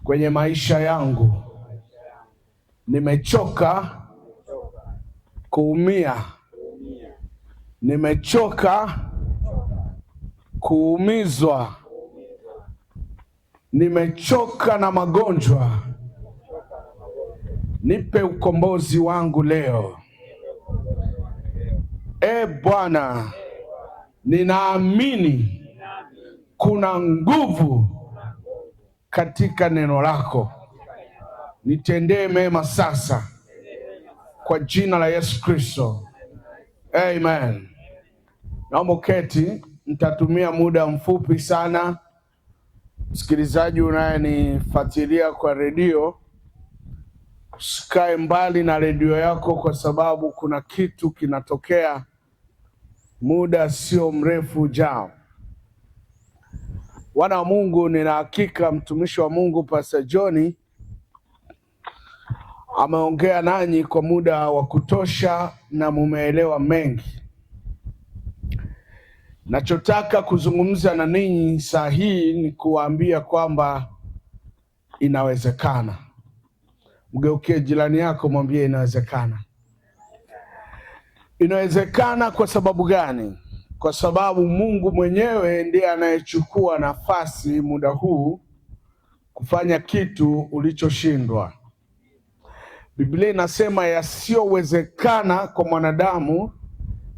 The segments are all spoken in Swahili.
kwenye maisha yangu. Nimechoka kuumia, nimechoka kuumizwa, nimechoka na magonjwa. Nipe ukombozi wangu leo. Bwana, ninaamini kuna nguvu katika neno lako. Nitendee mema sasa kwa jina la Yesu Kristo. Amen. Naomba uketi, nitatumia muda mfupi sana. Msikilizaji unayenifuatilia kwa redio, usikae mbali na redio yako, kwa sababu kuna kitu kinatokea muda sio mrefu ujao. Wana wa Mungu, nina hakika mtumishi wa Mungu Pastor John ameongea nanyi kwa muda wa kutosha na mumeelewa mengi. Nachotaka kuzungumza na ninyi saa hii ni kuwaambia kwamba inawezekana. Mgeukie jirani yako, mwambie inawezekana. Inawezekana kwa sababu gani? Kwa sababu Mungu mwenyewe ndiye anayechukua nafasi muda huu kufanya kitu ulichoshindwa. Biblia inasema yasiyowezekana kwa mwanadamu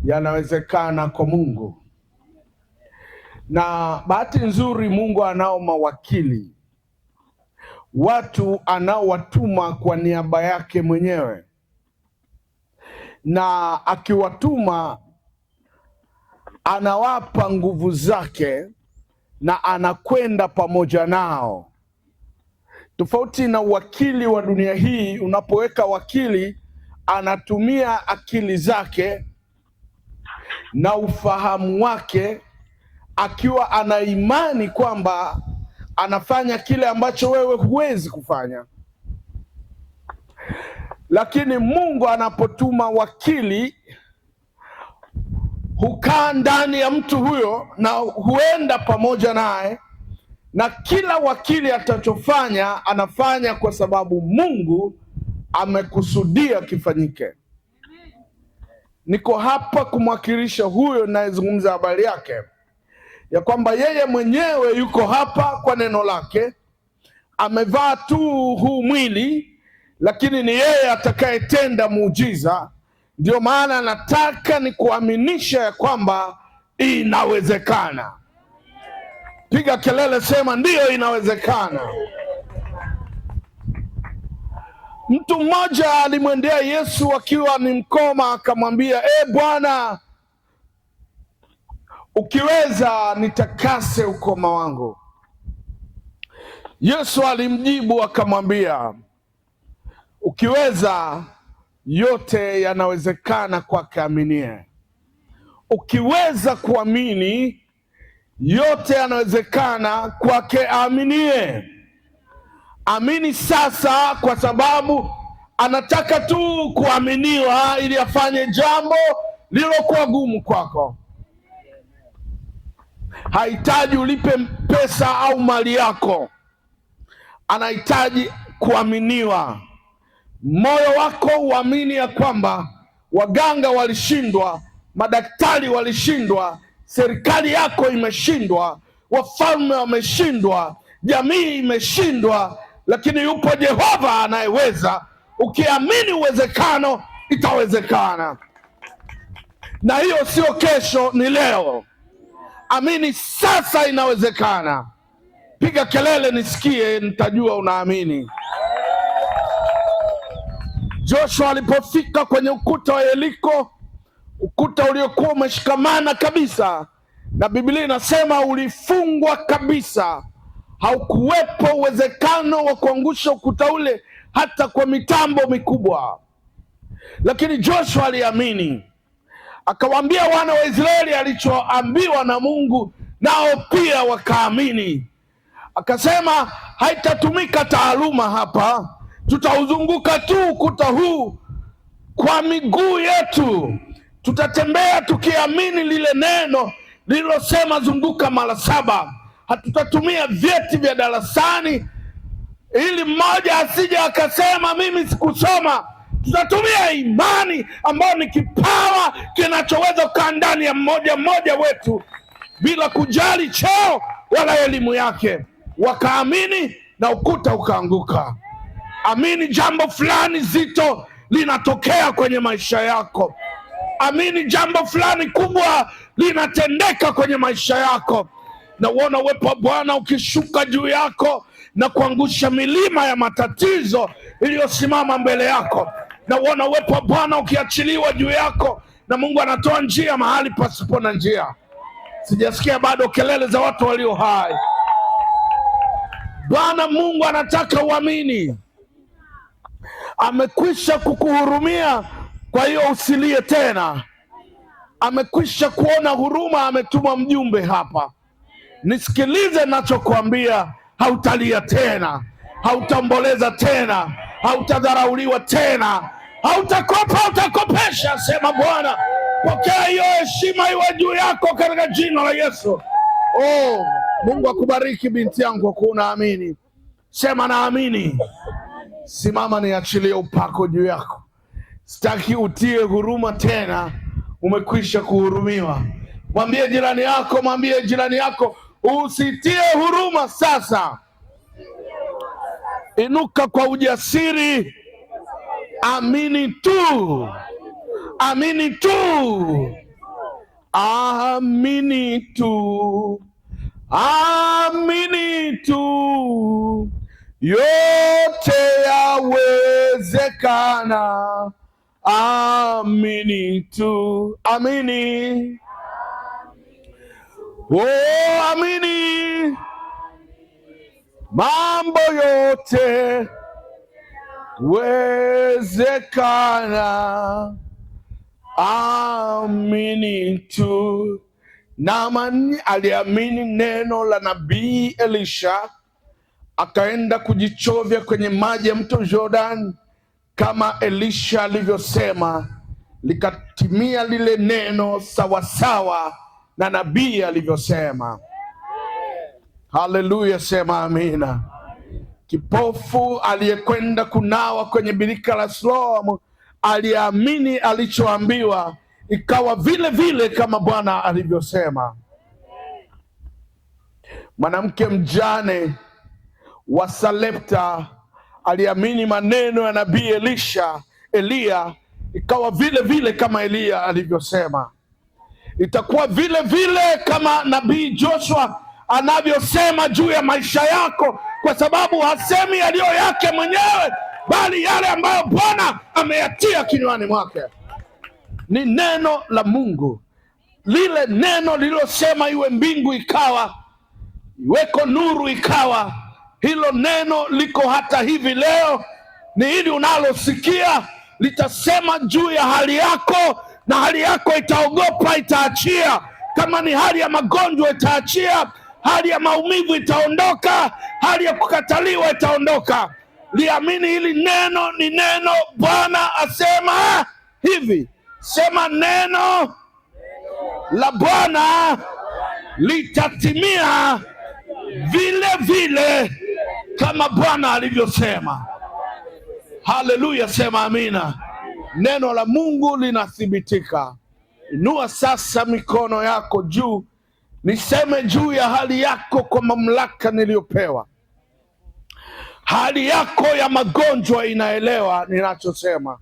yanawezekana kwa Mungu. Na bahati nzuri Mungu anao mawakili, watu anaowatuma kwa niaba yake mwenyewe, na akiwatuma anawapa nguvu zake na anakwenda pamoja nao. Tofauti na wakili wa dunia hii, unapoweka wakili anatumia akili zake na ufahamu wake, akiwa ana imani kwamba anafanya kile ambacho wewe huwezi kufanya. Lakini Mungu anapotuma wakili, hukaa ndani ya mtu huyo na huenda pamoja naye, na kila wakili atachofanya anafanya kwa sababu Mungu amekusudia kifanyike. Niko hapa kumwakilisha huyo ninayezungumza habari yake, ya kwamba yeye mwenyewe yuko hapa kwa neno lake, amevaa tu huu mwili, lakini ni yeye atakayetenda muujiza. Ndio maana nataka nikuaminisha ya kwamba inawezekana. Piga kelele, sema ndiyo, inawezekana. Mtu mmoja alimwendea Yesu akiwa ni mkoma, akamwambia, Bwana, ukiweza nitakase ukoma wangu. Yesu alimjibu akamwambia, ukiweza, yote yanawezekana kwake aaminie. Ukiweza kuamini, yote yanawezekana kwake aaminie. Amini sasa, kwa sababu anataka tu kuaminiwa ili afanye jambo lilokuwa gumu kwako. Hahitaji ulipe pesa au mali yako, anahitaji kuaminiwa. Moyo wako uamini ya kwamba waganga walishindwa, madaktari walishindwa, serikali yako imeshindwa, wafalme wameshindwa, jamii imeshindwa, lakini yupo Jehova anayeweza. Ukiamini uwezekano, itawezekana. Na hiyo sio kesho, ni leo. Amini sasa, inawezekana. Piga kelele nisikie, nitajua unaamini. Joshua alipofika kwenye ukuta wa Yeriko, ukuta uliokuwa umeshikamana kabisa, na Biblia inasema ulifungwa kabisa, haukuwepo uwezekano wa kuangusha ukuta ule hata kwa mitambo mikubwa. Lakini Joshua aliamini, akawaambia wana wa Israeli alichoambiwa na Mungu, nao pia wakaamini. Akasema haitatumika taaluma hapa, tutauzunguka tu ukuta huu kwa miguu yetu. Tutatembea tukiamini lile neno lililosema zunguka mara 7. Hatutatumia vyeti vya darasani ili mmoja asije akasema mimi sikusoma. Tutatumia imani ambayo ni kipawa kinachoweza kukaa ndani ya mmoja mmoja wetu bila kujali cheo wala elimu yake. Wakaamini na ukuta ukaanguka. Amini jambo fulani zito linatokea kwenye maisha yako. Amini jambo fulani kubwa linatendeka kwenye maisha yako. Na uona uwepo wa Bwana ukishuka juu yako na kuangusha milima ya matatizo iliyosimama mbele yako. Na uona uwepo wa Bwana ukiachiliwa juu yako, na Mungu anatoa njia mahali pasipo na njia. Sijasikia bado kelele za watu walio hai. Bwana Mungu anataka uamini. Amekwisha kukuhurumia, kwa hiyo usilie tena. Amekwisha kuona huruma, ametuma mjumbe hapa. Nisikilize nachokuambia, hautalia tena, hautaomboleza tena, hautadharauliwa tena, hautakopa, utakopesha, sema Bwana. Pokea hiyo heshima iwe juu yako katika jina la Yesu. Oh, Mungu akubariki binti yangu kwa unaamini. Sema naamini. Simama niachilie upako juu yako. Sitaki utie huruma tena, umekwisha kuhurumiwa. Mwambie jirani yako, usitie huruma sasa. Inuka kwa ujasiri. Amini tu. Amini tu. Amini tu. Amini tu. Yote yawezekana. Amini tu. Amini. Oh, amini. Mambo yote wezekana. Amini tu. Naamani aliamini neno la nabii Elisha, akaenda kujichovya kwenye maji ya mto Jordan kama Elisha alivyosema, likatimia lile neno sawasawa na nabii alivyosema. Haleluya, sema amina. Kipofu aliyekwenda kunawa kwenye birika la Siloamu aliamini alichoambiwa, ikawa vile vile kama Bwana alivyosema. Mwanamke mjane wa Sarepta aliamini maneno ya nabii Eliya, ikawa vile vile kama Eliya alivyosema. Itakuwa vile vile kama nabii Joshua anavyosema juu ya maisha yako, kwa sababu hasemi yaliyo yake mwenyewe, bali yale ambayo Bwana ameyatia kinywani mwake. Ni neno la Mungu, lile neno lililosema iwe mbingu ikawa, iweko nuru ikawa. Hilo neno liko hata hivi leo. Ni hili unalosikia litasema juu ya hali yako, na hali yako itaogopa, itaachia. Kama ni hali ya magonjwa itaachia, hali ya maumivu itaondoka, hali ya kukataliwa itaondoka. Liamini hili neno, ni neno. Bwana asema hivi. Sema neno la Bwana litatimia vile vile kama Bwana alivyosema. Haleluya, sema amina. Neno la Mungu linathibitika. Inua sasa mikono yako juu, niseme juu ya hali yako kwa mamlaka niliyopewa. Hali yako ya magonjwa inaelewa ninachosema.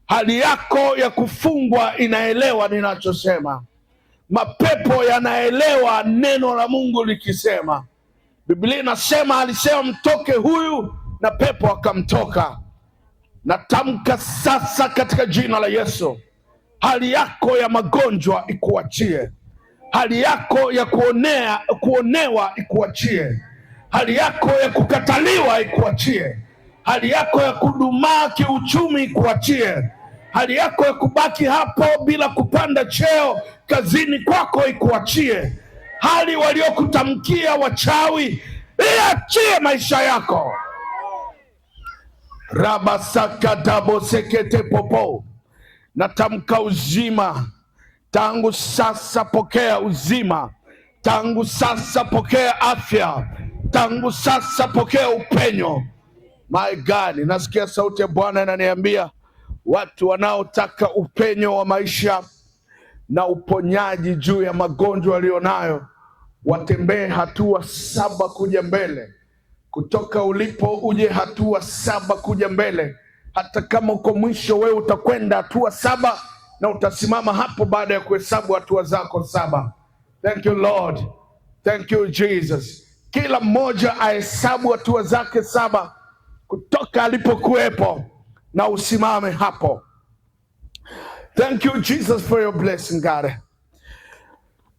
Hali yako ya kufungwa inaelewa ninachosema. Mapepo yanaelewa neno la Mungu likisema. Biblia inasema alisema mtoke huyu, na pepo akamtoka. Natamka sasa katika jina la Yesu, hali yako ya magonjwa ikuachie. Hali yako ya kuonewa ikuachie. Hali yako ya kukataliwa ikuachie. Hali yako ya kudumaa kiuchumi ikuachie. Hali yako ya kubaki hapo bila kupanda cheo kazini kwako ikuachie. Hali waliokutamkia wachawi iachie maisha yako. Rabasakadabosekete popo. Natamka uzima tangu sasa. Pokea uzima tangu sasa. Pokea afya tangu sasa. Pokea upenyo My God, nasikia sauti ya Bwana inaniambia watu wanaotaka upenyo wa maisha na uponyaji juu ya magonjwa walionayo watembee hatua 7 kuja mbele. Kutoka ulipo uje hatua 7 kuja mbele. Hata kama uko mwisho, wewe utakwenda hatua 7 na utasimama hapo baada ya kuhesabu hatua zako 7. Thank you Lord, thank you Jesus. Kila mmoja ahesabu hatua zake 7 kutoka alipokuwepo na usimame hapo. Thank you Jesus for your blessing God.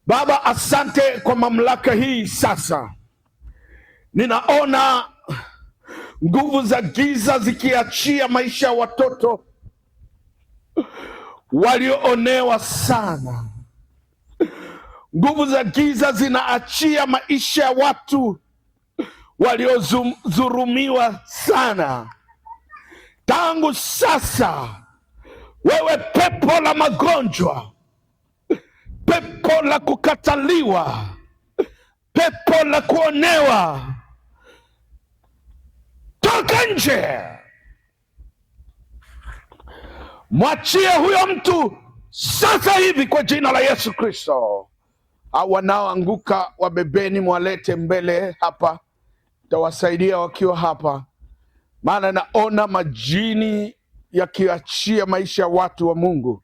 Baba, asante kwa mamlaka hii. Sasa ninaona nguvu za giza zikiachia maisha ya watoto walioonewa sana. Nguvu za giza zinaachia maisha ya watu waliodhulumiwa sana. Tangu sasa, wewe pepo la magonjwa, pepo la kukataliwa, pepo la kuonewa, toka nje. Mwachie huyo mtu sasa hivi kwa jina la Yesu Kristo. Au wanaoanguka wabebeni, mwalete mbele hapa, tawasaidia wakiwa hapa, maana naona majini yakiachia maisha ya watu wa Mungu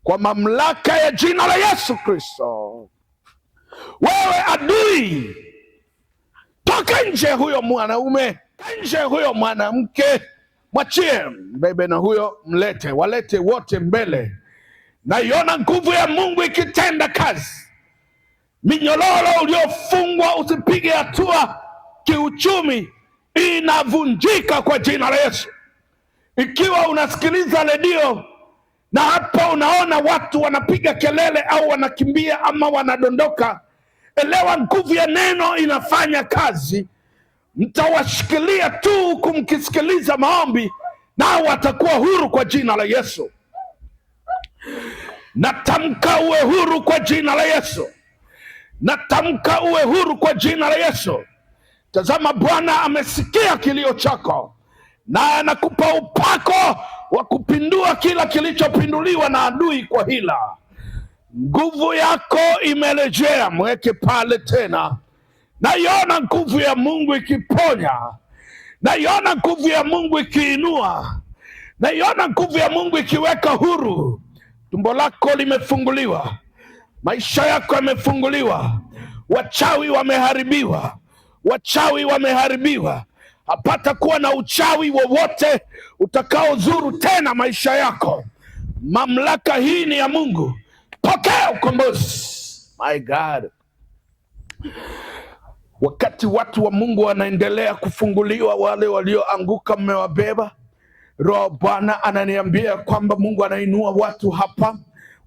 kwa mamlaka ya jina la Yesu Kristo. Wewe adui, toka nje huyo mwanaume, nje huyo mwanamke, mwachie mbebe na huyo mlete, walete wote mbele. Naiona nguvu ya Mungu ikitenda kazi. Minyororo uliofungwa usipige hatua kiuchumi inavunjika kwa jina la Yesu. Ikiwa unasikiliza redio na hapo unaona watu wanapiga kelele au wanakimbia ama wanadondoka, elewa nguvu ya neno inafanya kazi. Mtawashikilia tu kumkisikiliza maombi, nao watakuwa huru kwa jina la Yesu. Natamka uwe huru kwa jina la Yesu. Natamka uwe huru kwa jina la Yesu. Tazama, Bwana amesikia kilio chako na anakupa upako wa kupindua kila kilichopinduliwa na adui kwa hila. Nguvu yako imerejea, mweke pale tena. Naiona nguvu ya Mungu ikiponya. Naiona nguvu ya Mungu ikiinua. Naiona nguvu ya Mungu ikiweka huru. Tumbo lako limefunguliwa. Maisha yako yamefunguliwa. Wachawi wameharibiwa. Wachawi wameharibiwa. Hapata kuwa na uchawi wowote utakaozuru tena maisha yako. Mamlaka hii ni ya Mungu. Pokea ukombozi. My God. Wakati watu wa Mungu wanaendelea kufunguliwa, wale walioanguka mmewabeba, Roho Bwana ananiambia kwamba Mungu anainua watu hapa,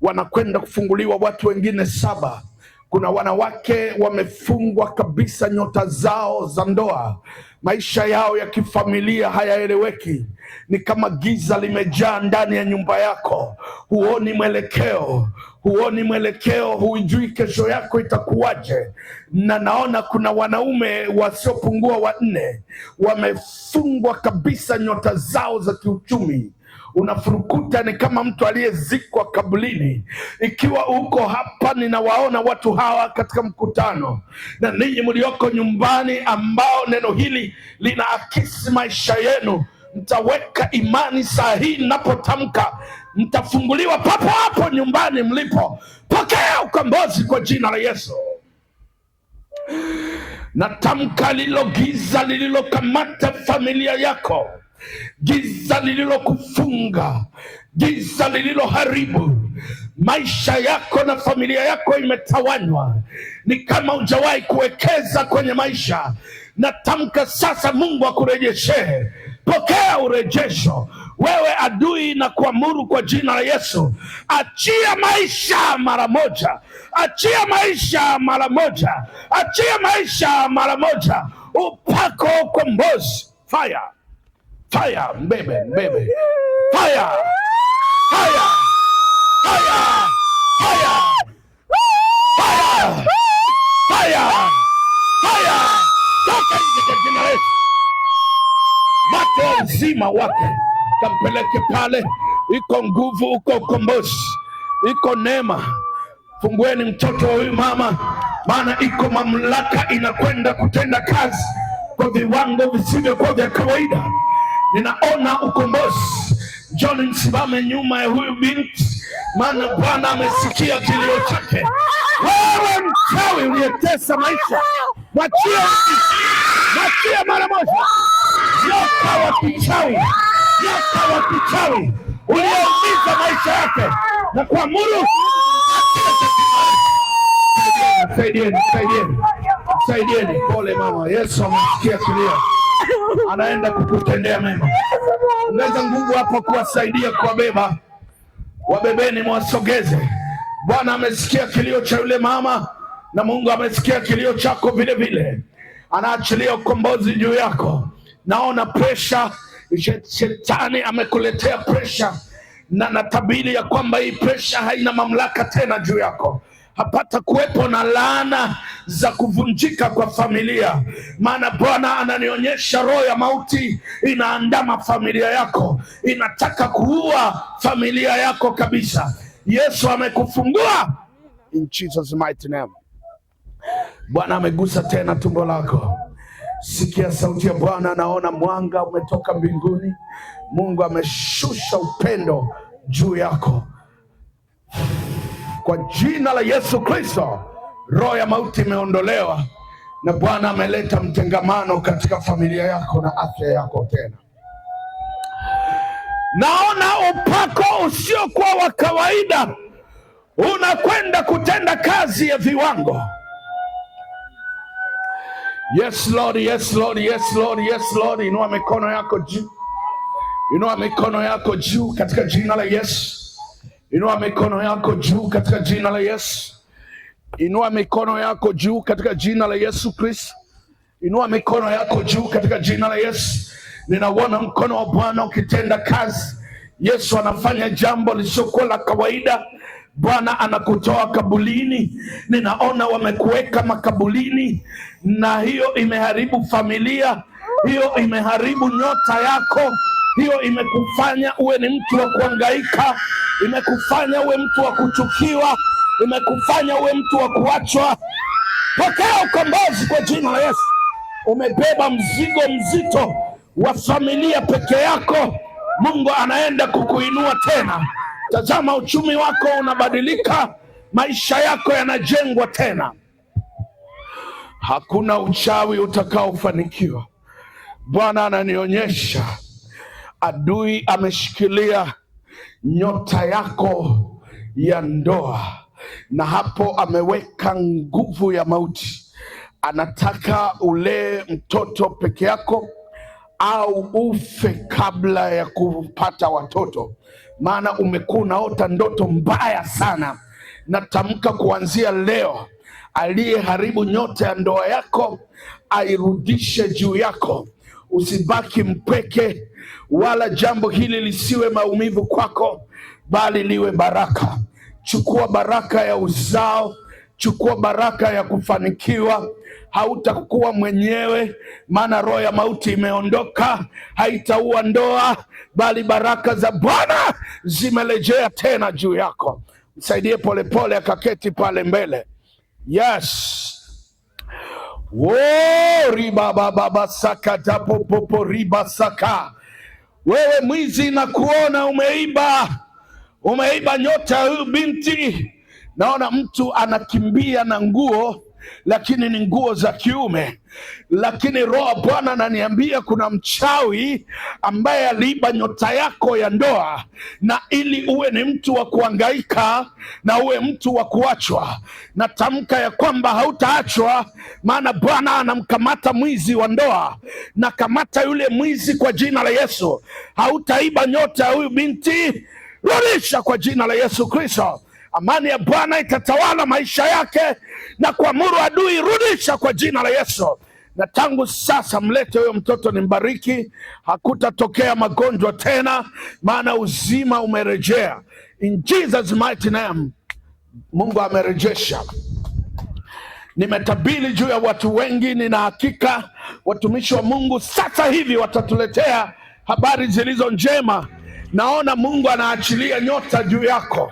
wanakwenda kufunguliwa watu wengine 7. Kuna wanawake wamefungwa kabisa, nyota zao za ndoa, maisha yao ya kifamilia hayaeleweki. Ni kama giza limejaa ndani ya nyumba yako. Huoni mwelekeo, huoni mwelekeo, hujui kesho yako itakuwaje. Na naona kuna wanaume wasiopungua 4 wamefungwa kabisa, nyota zao za kiuchumi. Unafurukuta ni kama mtu aliyezikwa kabulini. Ikiwa uko hapa, ninawaona watu hawa katika mkutano, na ninyi mlioko nyumbani ambao neno hili linaakisi maisha yenu, mtaweka imani saa hii ninapotamka, mtafunguliwa papo hapo nyumbani mlipo. Pokea ukombozi kwa jina la Yesu. Natamka lilo giza lililokamata familia yako, giza lililokufunga, giza lililoharibu maisha yako na familia yako, imetawanywa. Ni kama hujawahi kuwekeza kwenye maisha. Natamka sasa Mungu akurejeshe. Pokea urejesho. Wewe adui, na kuamuru kwa jina la Yesu, achia maisha mara moja. Achia maisha mara moja. Achia maisha mara moja. Upako ukombozi. Fire. Fire, mbebe, mbebe. Fire. Fire. Fire. Fire. Fire. Fire. Fire. Toka nje kwa jina la Yesu. mato ya uzima wake, kampeleke pale. Iko nguvu, uko ukombozi, iko neema. Fungueni mtoto wa huyu mama, maana iko mamlaka inakwenda kutenda kazi kwa viwango visivyokuwa vya kawaida. Ninaona ukombozi. John, msimame nyuma ya huyu binti, maana Bwana amesikia kilio chake. Wewe mchawi uliyetesa maisha, mwachie mara moja. Nyoka wa kichawi uliyeumiza maisha yake, na kuamuru saidieni. Pole mama, Yesu amesikia kilio, anaenda kukutendea mema. Ongeza nguvu hapo kuwasaidia kuwabeba. Wabebeni, mwasogeze. Bwana amesikia kilio cha yule mama, na Mungu amesikia kilio chako vile vile. Anaachilia ukombozi juu yako. Naona presha, shetani amekuletea presha, na natabiri ya kwamba hii presha haina mamlaka tena juu yako. Hapata kuwepo na laana za kuvunjika kwa familia, maana Bwana ananionyesha roho ya mauti inaandama familia yako, inataka kuua familia yako kabisa. Yesu amekufungua in Jesus mighty name. Bwana amegusa tena tumbo lako. Sikia sauti ya Bwana. Naona mwanga umetoka mbinguni. Mungu ameshusha upendo juu yako. Kwa jina la Yesu Kristo, roho ya mauti imeondolewa, na Bwana ameleta mtengamano katika familia yako na afya yako tena. Naona upako usiokuwa wa kawaida unakwenda kutenda kazi ya viwango. Yes Lord, yes Lord, yes Lord, yes Lord. Inua mikono yako juu. Inua mikono yako juu katika jina la Yesu. Inua mikono yako juu katika jina la Yesu. Inua mikono yako juu katika jina la Yesu Kristo. Inua mikono yako juu katika jina la Yesu. Ninauona mkono wa Bwana ukitenda kazi. Yesu anafanya jambo lisiokuwa la kawaida. Bwana anakutoa kabulini. Ninaona wamekuweka makabulini, na hiyo imeharibu familia, hiyo imeharibu nyota yako, hiyo imekufanya uwe ni mtu wa kuhangaika, imekufanya uwe mtu wa kuchukiwa, imekufanya uwe mtu wa kuachwa. Pokea ukombozi kwa jina la Yesu. Umebeba mzigo mzito wa familia peke yako, Mungu anaenda kukuinua tena. Tazama, uchumi wako unabadilika, maisha yako yanajengwa tena. Hakuna uchawi utakaofanikiwa. Bwana ananionyesha adui ameshikilia nyota yako ya ndoa, na hapo ameweka nguvu ya mauti. Anataka ulee mtoto peke yako au ufe kabla ya kupata watoto, maana umekuwa unaota ndoto mbaya sana. Natamka kuanzia leo, aliyeharibu nyota ya ndoa yako airudishe juu yako. Usibaki mpweke, wala jambo hili lisiwe maumivu kwako, bali liwe baraka. Chukua baraka ya uzao, chukua baraka ya kufanikiwa. Hautakuwa mwenyewe, maana roho ya mauti imeondoka. Haitaua ndoa, bali baraka za Bwana zimerejea tena juu yako. Msaidie polepole akaketi pale mbele. Yes. Ribababa saka tapopopo riba saka. Wewe mwizi, na kuona umeiba nyota ya huyu binti. Naona mtu anakimbia na nguo, lakini ni nguo za kiume, lakini roho Bwana ananiambia kuna mchawi ambaye aliiba nyota yako ya ndoa, na ili uwe ni mtu wa kuhangaika na uwe mtu wa kuachwa. Natamka ya kwamba hautaachwa, maana Bwana anamkamata mwizi wa ndoa. Na kamata yule mwizi kwa jina la Yesu. Hautaiba nyota ya huyu binti, rudisha kwa jina la Yesu Kristo. Amani ya Bwana itatawala maisha yake, na kuamuru adui, rudisha kwa jina la Yesu. Na tangu sasa mlete huyo mtoto, nimbariki. Hakutatokea magonjwa tena, maana uzima umerejea. In Jesus mighty name. Mungu amerejesha. Nimetabiri juu ya watu wengi, nina hakika watumishi wa Mungu sasa hivi watatuletea habari zilizo njema. Naona Mungu anaachilia nyota juu yako.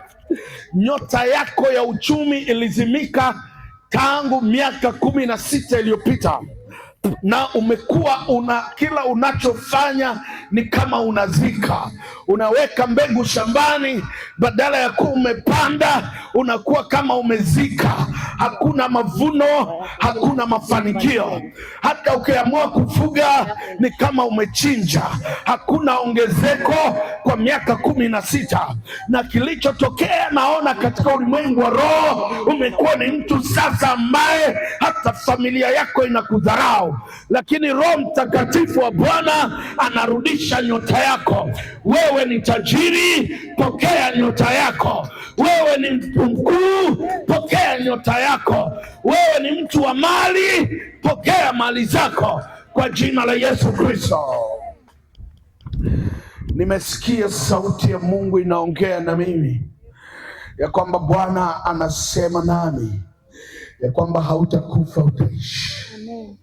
Nyota yako ya uchumi ilizimika tangu miaka 16 iliyopita, na umekuwa kila unachofanya ni kama unazika. Unaweka mbegu shambani, badala ya kuwa umepanda unakuwa kama umezika. Hakuna mavuno, hakuna mafanikio. Hata ukiamua kufuga ni kama umechinja. Hakuna ongezeko kwa miaka 16. Na kilichotokea, naona katika ulimwengu wa roho, umekuwa ni mtu sasa ambaye hata familia yako inakudharau, lakini Roho Mtakatifu wa Bwana anarudisha nyota yako. Wewe ni tajiri, pokea nyota yako. Wewe ni mtu mkuu, pokea nyota yako. Wewe ni mtu wa mali, pokea mali zako kwa jina la Yesu Kristo. Nimesikia sauti ya Mungu inaongea na mimi ya kwamba Bwana anasema nami ya kwamba hautakufa, utaishi. Amen.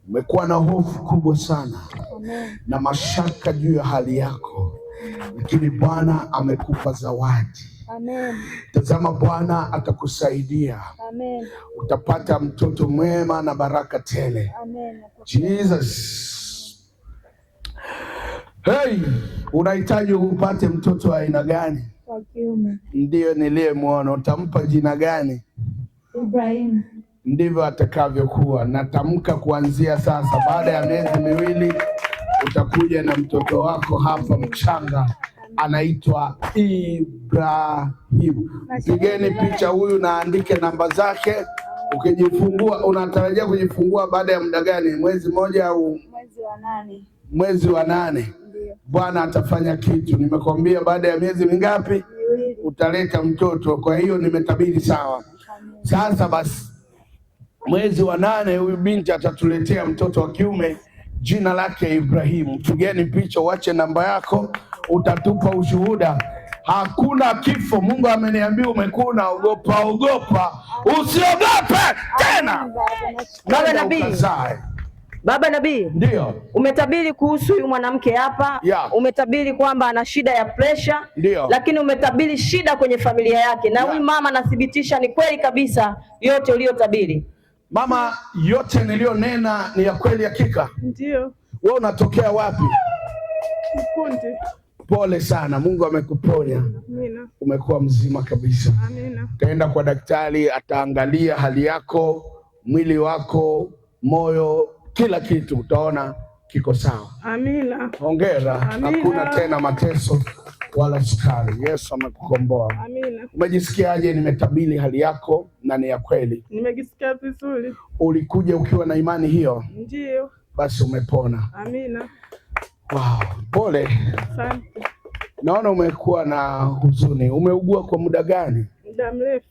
Umekuwa na hofu kubwa sana. Amen. Na mashaka juu ya hali yako. Amen. Lakini Bwana amekupa zawadi. Amen. Tazama, Bwana atakusaidia. Amen. Utapata mtoto mwema na baraka tele. Amen. Jesus. Hey, unahitaji upate mtoto wa aina gani? Wa kiume. Ndiyo niliyemwona. Utampa jina gani? Ibrahim. Ndivyo atakavyokuwa. Natamka kuanzia sasa, baada ya miezi miwili utakuja na mtoto wako hapa mchanga, anaitwa Ibrahim. Pigeni picha huyu na andike namba zake. Ukijifungua, unatarajia kujifungua baada ya muda gani? Mwezi mmoja au mwezi wa 8? Mwezi wa 8. Bwana atafanya kitu. Nimekwambia baada ya miezi mingapi? Utaleta mtoto. Kwa hiyo nimetabiri sawa. Sasa basi, mwezi wa 8 huyu binti atatuletea mtoto wa kiume, jina lake Ibrahimu. Pigeni picha, wache namba yako, utatupa ushuhuda. Hakuna kifo. Mungu ameniambia umekuwa ogopa. Usiogope tena. Baba Nabii. Baba Nabii, ndio umetabiri kuhusu huyu mwanamke hapa. Umetabiri kwamba ana shida ya pressure, lakini umetabiri shida kwenye familia yake. Na huyu mama anathibitisha ni kweli kabisa yote uliyotabiri. Mama, yote niliyonena ni ya kweli hakika? Ndio. Wewe unatokea wapi? Mkundi. Pole sana, Mungu amekuponya. Amina. Umekuwa mzima kabisa. Amina. Utaenda kwa daktari, ataangalia hali yako, mwili wako, moyo, kila kitu, utaona kiko sawa. Amina. Hongera. Hakuna tena mateso wala sukari. Yesu amekukomboa. Amina. Umejisikiaje? Nimetabiri hali yako na ni ya kweli. Nimejisikia vizuri. Ulikuja ukiwa na imani hiyo? Ndio. Basi umepona. Amina. Wow, pole. Asante. Naona umekuwa na huzuni. Umeugua kwa muda gani? Muda mrefu.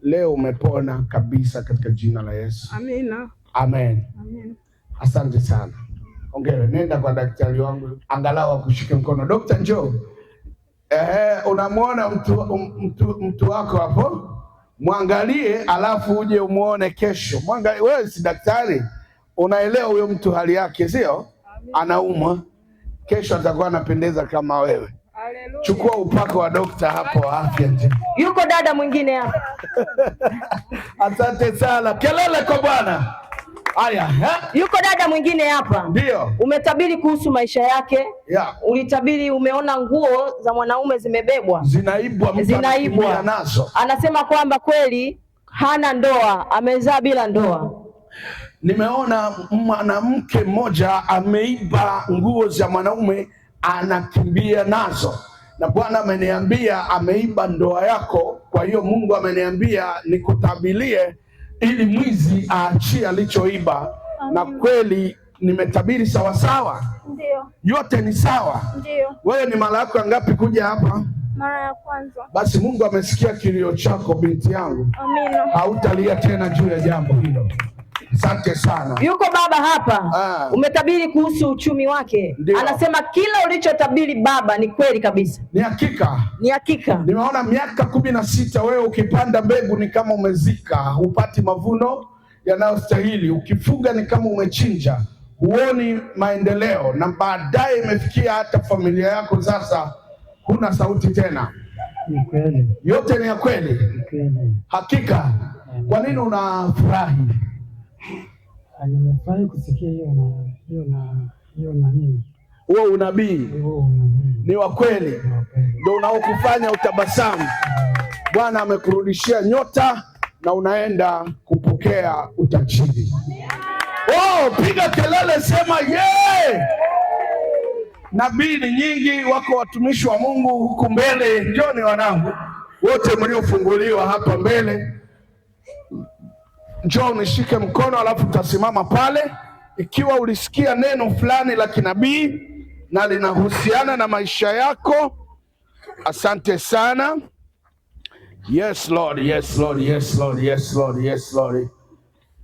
Leo umepona kabisa katika jina la Yesu. Amina. Amen. Amen. Asante sana. Hongera. Nenda kwa wangu angalau akushike mkono. Dokta, njoo. Unamwona mtu wako hapo? Mwangalie alafu uje umuone kesho. Mwangalie, wewe si daktari. Unaelewa huyo mtu hali yake, sio? Anaumwa. Kesho atakuwa anapendeza kama wewe. Haleluya. Chukua upako wa dokta hapo wa afya njema. Yuko dada mwingine hapa. Asante sana. Kelele kwa Bwana. Haya, yuko dada mwingine hapa. Ndio. Umetabiri kuhusu maisha yake. Ulitabiri, umeona nguo za mwanaume zimebebwa. Zinaibwa nazo. Anasema kwamba kweli hana ndoa, amezaa bila ndoa. Nimeona mwanamke mmoja ameiba nguo za mwanaume, anakimbia nazo. Na Bwana ameniambia ameiba ndoa yako. Kwa hiyo Mungu ameniambia nikutabilie ili mwizi aachie alichoiba. Na kweli nimetabiri sawa sawa? Ndio. Yote ni sawa? Ndio. Wewe ni mara yako ngapi kuja hapa? Mara ya kwanza. Basi Mungu amesikia kilio chako, binti yangu. Amina. Hautalia tena juu ya jambo hilo. Asante sana. Yuko baba hapa. Umetabiri kuhusu uchumi wake. Ndiyo. Anasema kila ulichotabiri baba ni kweli kabisa. Ni hakika. Ni hakika. Nimeona miaka 16 wewe ukipanda mbegu ni kama umezika, hupati mavuno, yanayostahili. Ukifuga ni kama umechinja, huoni maendeleo, na baadaye imefikia hata familia yako sasa huna sauti tena. Ni kweli. Yote ni ya kweli. Hakika. Kwa nini unafurahi? Nimefurahi kusikia hiyo nani. Huo unabii ni wa kweli, ndio unaokufanya utabasamu. Bwana amekurudishia nyota na unaenda kupokea utajiri. Oh, piga kelele, sema yeah! Nabii ni nyingi, wako watumishi wa Mungu huku mbele. Njoni wanangu wote mliofunguliwa hapa mbele, njoo nishike mkono, alafu tutasimama pale. Ikiwa ulisikia neno fulani la kinabii na linahusiana na maisha yako, asante sana. Yes Lord, yes Lord, yes Lord, yes Lord, yes Lord.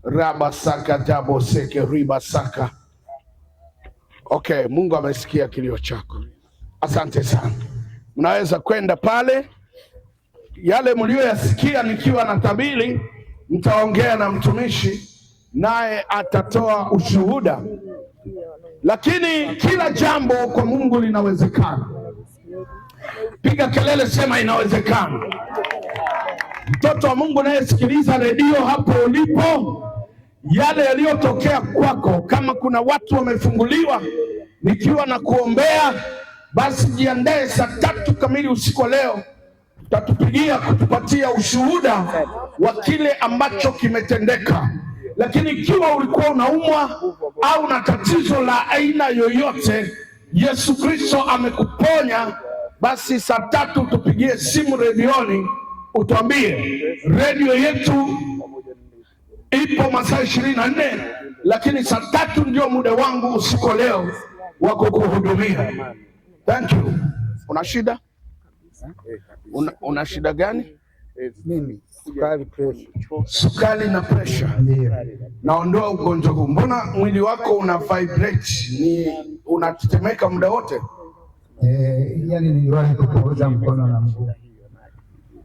Raba saka dabo seke riba saka. Okay, Mungu amesikia kilio chako. Asante sana. Mnaweza kwenda pale. Yale mlioyasikia nikiwa na tabiri, mtaongea na mtumishi naye atatoa ushuhuda. Lakini kila jambo kwa Mungu linawezekana. Piga kelele, sema inawezekana. Mtoto wa Mungu nayesikiliza redio hapo ulipo, yale yaliyotokea kwako, kama kuna watu wamefunguliwa nikiwa na kuombea, basi jiandae saa 3 kamili usiku wa leo utatupigia kutupatia ushuhuda wa kile ambacho kimetendeka. Lakini ikiwa ulikuwa unaumwa au na tatizo la aina yoyote, Yesu Kristo amekuponya, basi saa 3 tupigie simu redioni, utuambie. Redio yetu ipo masaa 24, lakini saa 3 ndio muda wangu usiku leo wa kukuhudumia. Thank you. Una shida? Una shida gani? Mimi sukari, pressure. Sukari na pressure. Naondoa ugonjwa huu. Mbona mwili wako una vibrate? Ni unatetemeka muda wote? Yani niliwahi kupooza mkono na mguu.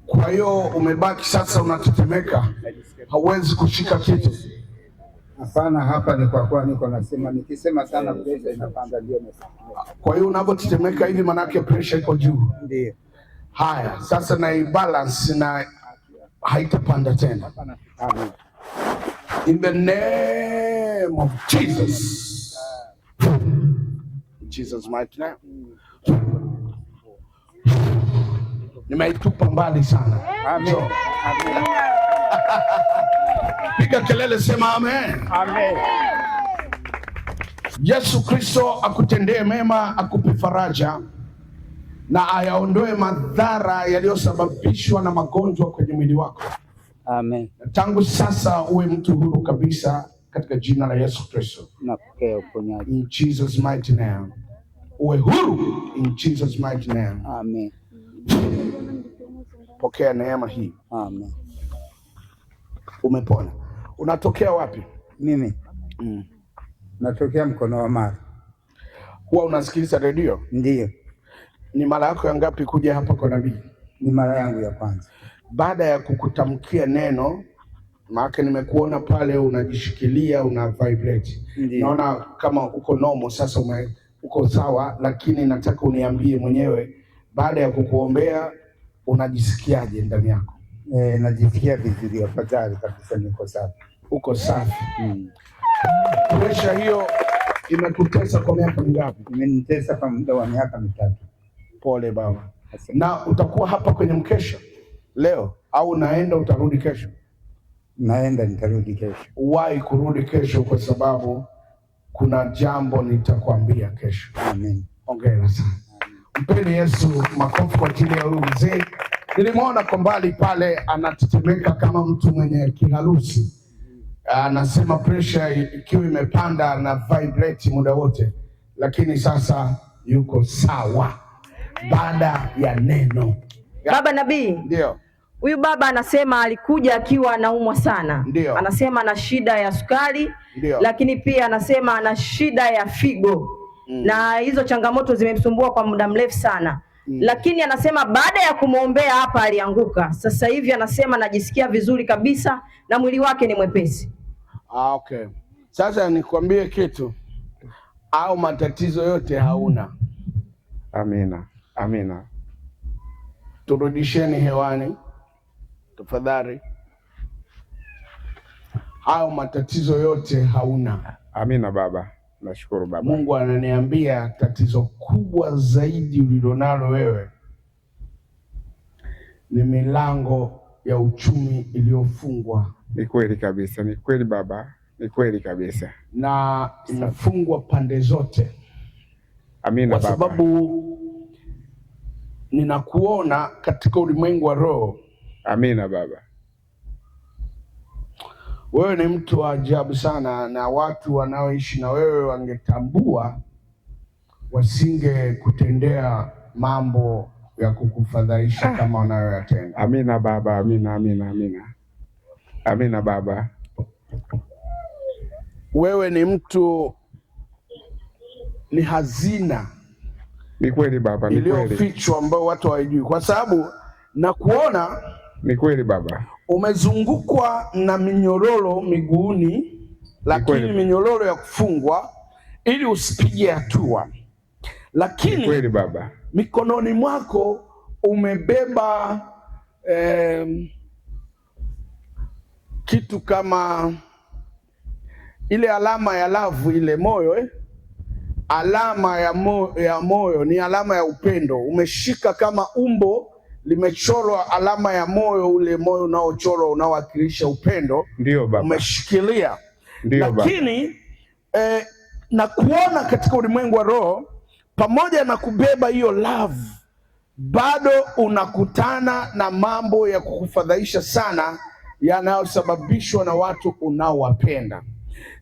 Kwa hiyo umebaki sasa unatetemeka, hauwezi kushika kitu? Hapana, hapa ni kwa kuwa niko nasema, nikisema sana pressure inapanda, ndio nasema. Kwa hiyo unapotetemeka hivi manake pressure iko juu. Ndio. Haya, sasa na balance na haitapanda tena. Amen. In the name of Jesus. Jesus mighty name. Nimeitupa mbali sana. Amen. Piga kelele, sema amen. Amen. Yesu Kristo akutendee mema, akupe faraja na ayaondoe madhara yaliyosababishwa na magonjwa kwenye mwili wako. Amen. Tangu sasa uwe mtu huru kabisa katika jina la Yesu Kristo. Napokea uponyaji. In Jesus mighty name. Uwe huru in Jesus mighty name. Amen. Pokea neema hii. Amen. Umepona. Unatokea wapi? Mimi natokea Mkono wa Mara. Huwa unasikiliza redio? Ndiyo. Ni mara yako ya ngapi kuja hapa kwa nabii? Ni mara yangu ya kwanza. Baada ya kukutamkia neno, maana nimekuona pale unajishikilia, una vibrate. Ndiyo. Naona kama uko normal sasa, uko sawa, lakini nataka uniambie mwenyewe, baada ya kukuombea unajisikiaje ndani yako? Najisikia vizuri, afadhali kabisa, niko safi. Uko safi. Presha hiyo imekutesa kwa miaka mingapi? Imenitesa kwa muda wa miaka 3. Pole baba. Na utakuwa hapa kwenye mkesha leo au naenda utarudi kesho? Naenda, nitarudi kesho. Uwahi kurudi kesho kwa sababu kuna jambo nitakwambia kesho. Amen. Hongera sana. Mpeni Yesu makofi kwa ajili ya huyu mzee. Nilimwona kwa mbali pale anatetemeka kama mtu mwenye kiharusi. Anasema pressure ikiwa imepanda na vibrate muda wote, lakini sasa yuko sawa baada ya neno. Baba nabii. Ndio. Huyu baba anasema alikuja akiwa anaumwa sana. Ndiyo. Anasema ana shida ya sukari. Ndiyo. Lakini pia anasema ana shida ya figo. Na hizo changamoto zimemsumbua kwa muda mrefu sana. Lakini anasema baada ya kumwombea hapa alianguka. Sasa hivi anasema anajisikia vizuri kabisa na mwili wake ni mwepesi. Okay. Sasa nikwambie kitu, au matatizo yote hauna. Amina. Amina. Turudisheni hewani tafadhali. Au matatizo yote hauna. Amina baba. Nashukuru baba. Mungu ananiambia tatizo kubwa zaidi ulilonalo wewe ni milango ya uchumi iliyofungwa. Ni kweli kabisa, ni kweli baba, ni kweli kabisa. Na imefungwa pande zote. Amina baba. Kwa sababu ninakuona katika ulimwengu wa roho. Amina baba. Wewe ni mtu wa ajabu sana, na watu wanaoishi na wewe wangetambua, wasinge kutendea mambo ya kukufadhaisha kama wanayoyatenda. Amina baba, amina, amina, amina. Amina baba. Wewe ni mtu, ni hazina. Ni kweli baba, ni kweli. Iliyofichwa ambayo watu hawajui, kwa sababu na kuona. Ni kweli baba. Umezungukwa na minyororo miguuni, lakini minyororo ya kufungwa ili usipige hatua. Lakini kweli baba, mikononi mwako umebeba kitu kama ile alama ya lavu, ile moyo alama ya moyo ni alama ya upendo. Umeshika kama umbo limechorwa alama ya moyo, ule moyo unaochorwa unaowakilisha upendo. Ndio baba. Umeshikilia. Ndio baba. Lakini na kuona katika ulimwengu wa roho, pamoja na kubeba hiyo love, bado unakutana na mambo ya kukufadhaisha sana yanayosababishwa na watu unaowapenda.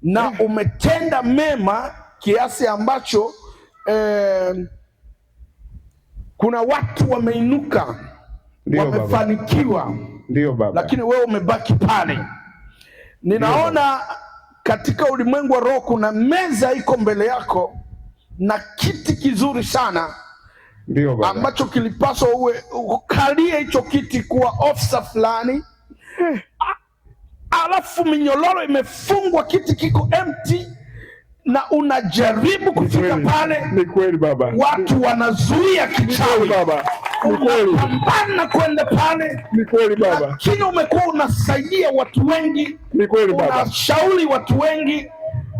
Na umetenda mema kiasi ambacho kuna watu wameinuka, wamefanikiwa. Ndio baba. Lakini wewe umebaki pale. Ninaona katika ulimwengu wa roho kuna meza iko mbele yako na kiti kizuri sana. Ndio baba. Ambacho kilipaswa uwe ukalie hicho kiti kuwa ofisa fulani. Alafu minyororo imefungwa, kiti kiko empty na unajaribu kufika pale. Ni kweli baba. Watu wanazuia kichawi baba. Ni kweli. Unapambana kwenda pale. Ni kweli baba. Lakini umekuwa unasaidia watu wengi. Ni kweli baba. Unashauri watu wengi.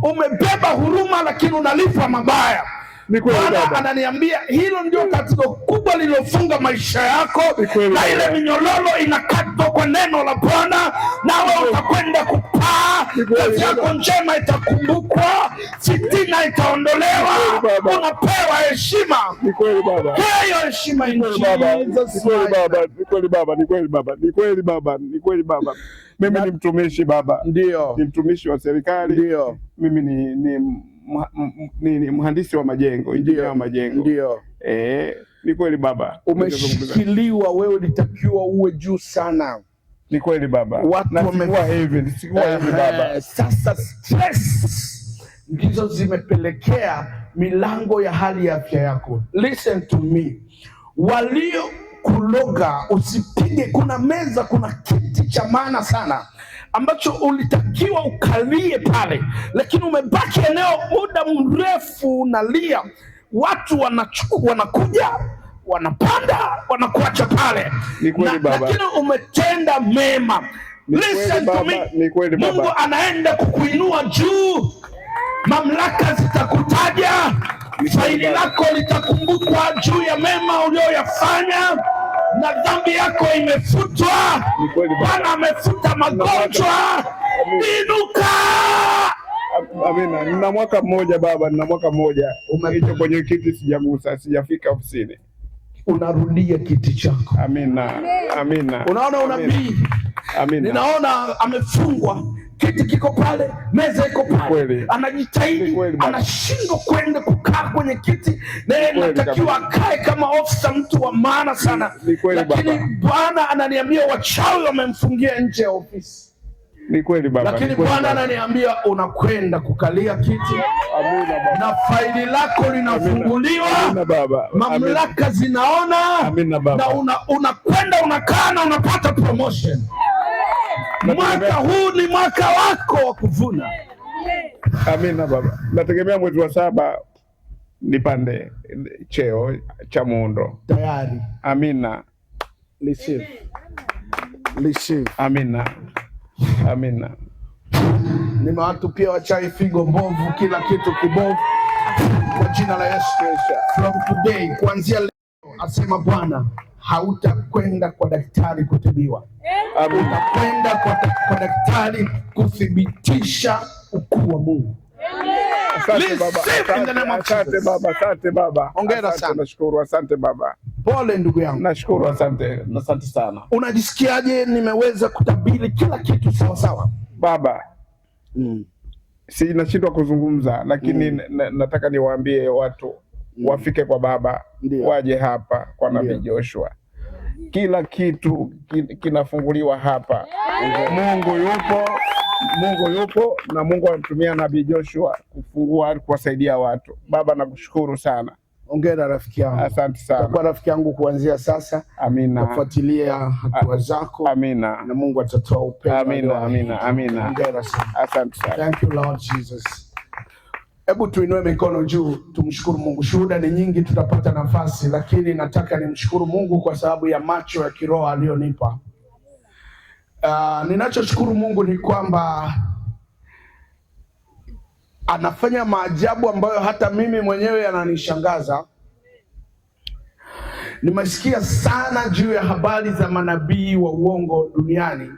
Umebeba huruma, lakini unalipa mabaya. Ni kweli baba. Bwana ananiambia hilo ndio tatizo kubwa lililofunga maisha yako. Na ile minyororo inakatwa kwa neno la Bwana, nawe utakwenda kupaa. Kazi yako njema itakumbukwa, fitina itaondolewa, unapewa heshima. Ni kweli baba. Hiyo heshima Ni kweli baba. Ni kweli baba. Ni kweli baba. Ni kweli baba. Ni kweli baba. Ni kweli baba. Mimi ni mtumishi baba. Ndio. Ni mtumishi wa serikali. Ndio. Mimi ni mhandisi wa majengo, injinia wa majengo. Ndio. Ni kweli baba. Umeshikiliwa, wewe ulitakiwa uwe juu sana. Ni kweli baba. Watu wamekuwa hivi, sikuwa hivi baba. Sasa stress ndizo zimepelekea milango ya hali ya afya yako. Listen to me. Walio kuloga usipige. Kuna meza, kuna kiti cha maana sana ambacho ulitakiwa ukalie pale, lakini umebaki eneo muda mrefu unalia. Watu wanakuja, wanapanda, wanakuacha pale. Ni kweli baba. Lakini umetenda mema. Listen to me. Ni kweli baba. Mungu anaenda kukuinua juu. Mamlaka zitakutaja. Faili lako litakumbukwa juu ya mema ulioyafanya, na dhambi yako imefutwa. Bwana amefuta magonjwa. Inuka. Amina. Nina mwaka mmoja baba, nina mwaka mmoja. Hicho kwenye kiti sijagusa, sijafika ofisini. Unarudia kiti chako. Amina. Amina. Unaona unabii. Amina. Ninaona amefungwa, kiti kiko pale, meza iko pale. Anajitahidi, anashindwa kwenda kukaa kwenye kiti, na yeye anatakiwa akae kama ofisa, mtu wa maana sana. Lakini Bwana ananiambia wachawi wamemfungia nje ya ofisi. Ni kweli baba. Lakini Bwana ananiambia unakwenda kukalia kiti. Amina baba. Na faili lako linafunguliwa. Amina baba. Mamlaka zinaona. Amina baba. Na unakwenda unakaa na unapata promotion. Mwaka huu ni mwaka wako wa kuvuna. Amina baba. Nategemea mwezi wa 7 nipande cheo cha muundo. Tayari. Amina. Receive. Amina. Amina. Nimewatupia wachawi figo mbovu, kila kitu kibovu kwa jina la Yesu Kristo. From today, kuanzia leo, asema Bwana, hautakwenda kwa daktari kutibiwa. Utakwenda kwa daktari kuthibitisha ukuu wa Mungu. Asante baba. Asante baba. Hongera sana. Nashukuru. Asante baba. Pole ndugu yangu. Nashukuru. Asante sana. Unajisikiaje? Nimeweza kutabiri kila kitu sawa sawa baba. Si nashindwa kuzungumza, lakini nataka niwaambie watu wafike kwa baba. Waje hapa kwa Nabii Joshua. Kila kitu kinafunguliwa hapa. Mungu yupo na Mungu anatumia Nabii Joshua kufungua, kuwasaidia watu. Baba, nakushukuru sana. Hongera rafiki yangu. Asante sana. Utakuwa rafiki yangu kuanzia sasa. Amina. Kufuatilia hatua zako. Amina. Na Mungu atatoa upendo. Amina. Hongera sana. Asante sana. Thank you Lord Jesus. Hebu tuinue mikono juu, tumshukuru Mungu. Shuhuda ni nyingi, tutapata nafasi, lakini nataka nimshukuru Mungu kwa sababu ya macho ya kiroho aliyonipa. Ninachoshukuru Mungu ni kwamba anafanya maajabu ambayo hata mimi mwenyewe yananishangaza. Nimesikia sana juu ya habari za manabii wa uongo duniani.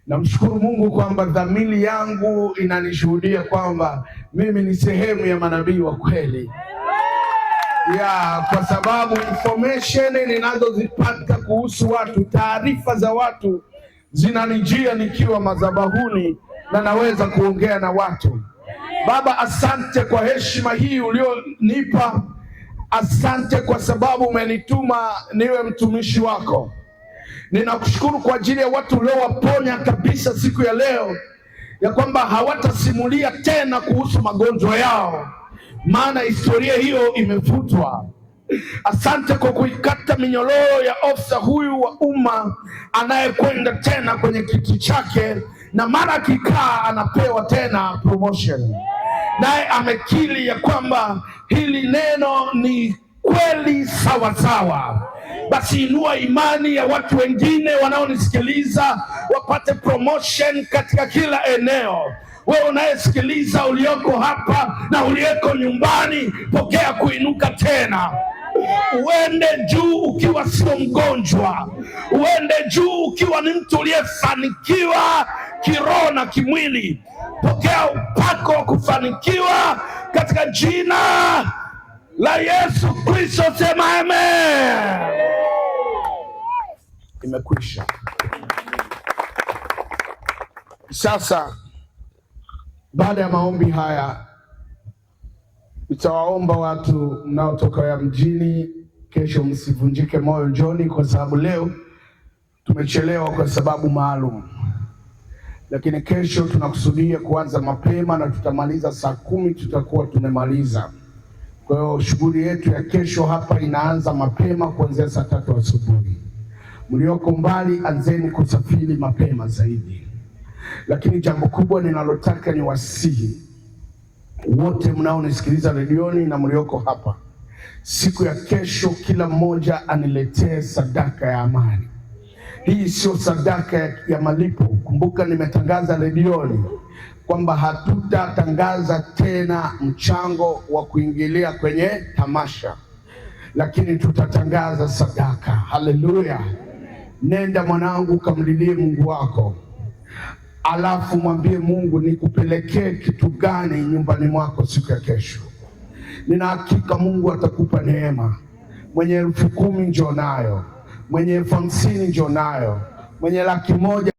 Namshukuru Mungu kwamba dhamiri yangu inanishuhudia kwamba mimi ni sehemu ya manabii wa kweli. Kwa sababu information ninazozipata kuhusu watu, taarifa za watu zinanijia nikiwa madhabahuni na naweza kuongea na watu. Baba, asante kwa heshima hii ulionipa. Asante kwa sababu umenituma niwe mtumishi wako. Ninakushukuru kwa ajili ya watu uliowaponya kabisa siku ya leo, ya kwamba hawatasimulia tena kuhusu magonjwa yao, maana historia hiyo imefutwa. Asante kwa kuikata minyororo ya ofisa huyu wa umma anayekwenda tena kwenye kiti chake, na mara akikaa anapewa tena promotion, naye amekiri ya kwamba hili neno ni kweli sawa sawa. Basi inua imani ya watu wengine wanaonisikiliza wapate promotion katika kila eneo. Wewe unayesikiliza, ulioko hapa na ulioko nyumbani, pokea kuinuka tena. Uende juu ukiwa sio mgonjwa, uende juu ukiwa ni mtu uliyefanikiwa kiroho na kimwili. Pokea upako wa kufanikiwa katika jina la Yesu Kristo. Sema amen. Imekwisha. Sasa baada ya maombi haya, nitawaomba watu mnaotoka ya mjini, kesho msivunjike moyo, njoni, kwa sababu leo tumechelewa kwa sababu maalum, lakini kesho tunakusudia kuanza mapema na tutamaliza saa 10 tutakuwa tumemaliza. Kwa hiyo shughuli yetu ya kesho hapa inaanza mapema kuanzia saa 3 asubuhi. Mlioko mbali, anzeni kusafiri mapema zaidi. Lakini jambo kubwa ninalotaka ni wasihi wote mnaonisikiliza redioni na mlioko hapa, siku ya kesho kila mmoja aniletee sadaka ya amani. Hii sio sadaka ya malipo. Kumbuka nimetangaza redioni kwamba hatutatangaza tena mchango wa kuingilia kwenye tamasha, lakini tutatangaza sadaka. Haleluya! Nenda mwanangu, kamlilie Mungu wako, alafu mwambie Mungu, nikupelekee kitu gani nyumbani mwako siku ya kesho. Nina hakika Mungu atakupa neema. Mwenye 10,000 njoo nayo, mwenye 50,000 njoo nayo, mwenye 100,000